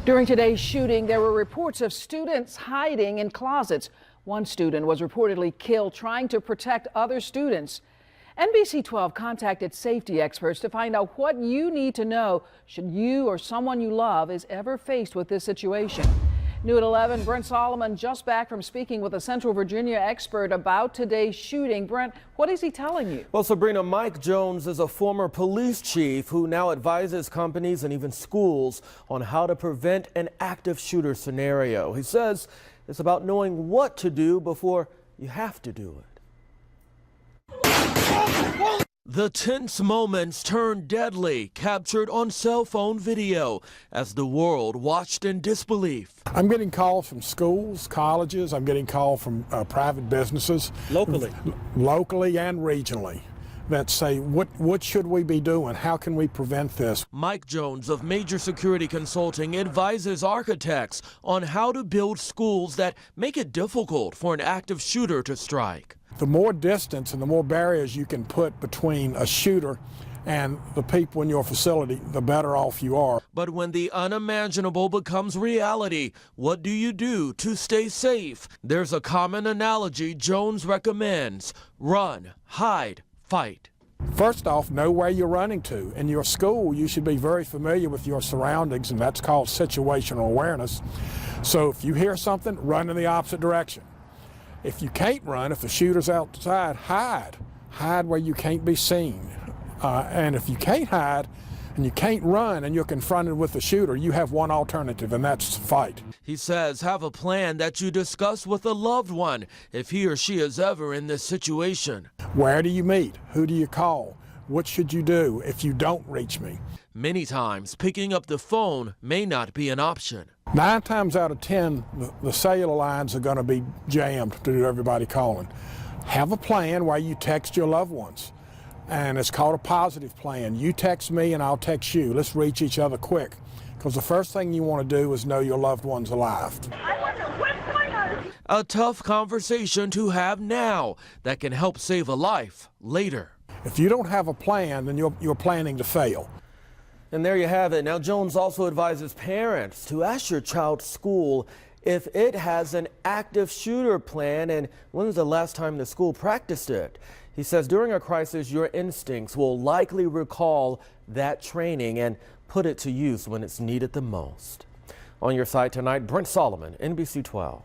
During today's shooting, there were reports of students hiding in closets. One student was reportedly killed trying to protect other students. NBC 12 contacted safety experts to find out what you need to know should you or someone you love is ever faced with this situation. New at 11, Brent Solomon just back from speaking with a Central Virginia expert about today's shooting. Brent, what is he telling you? Well, Sabrina, Mike Jones is a former police chief who now advises companies and even schools on how to prevent an active shooter scenario. He says it's about knowing what to do before you have to do it. The tense moments turned deadly, captured on cell phone video as the world watched in disbelief. I'm getting calls from schools, colleges. I'm getting calls from private businesses. Locally and regionally that say, what should we be doing? How can we prevent this? Mike Jones of Major Security Consulting advises architects on how to build schools that make it difficult for an active shooter to strike. The more distance and the more barriers you can put between a shooter and the people in your facility, the better off you are. But when the unimaginable becomes reality, what do you do to stay safe? There's a common analogy Jones recommends: run, hide, fight. First off, know where you're running to. In your school, you should be very familiar with your surroundings, and that's called situational awareness. So if you hear something, run in the opposite direction. If you can't run, if the shooter's outside, hide. Hide where you can't be seen. And if you can't hide and you can't run and you're confronted with the shooter, you have one alternative, and that's fight. He says have a plan that you discuss with a loved one if he or she is ever in this situation. Where do you meet? Who do you call? What should you do if you don't reach me? Many times, picking up the phone may not be an option. 9 times out of 10, the cellular lines are going to be jammed to do everybody calling. Have a plan where you text your loved ones, and it's called a positive plan. You text me and I'll text you. Let's reach each other quick, because the first thing you want to do is know your loved one's alive. A tough conversation to have now that can help save a life later. If you don't have a plan, then you're planning to fail. And there you have it. Now, Jones also advises parents to ask your child's school if it has an active shooter plan and when's the last time the school practiced it. He says during a crisis, your instincts will likely recall that training and put it to use when it's needed the most. On your side tonight, Brent Solomon, NBC 12.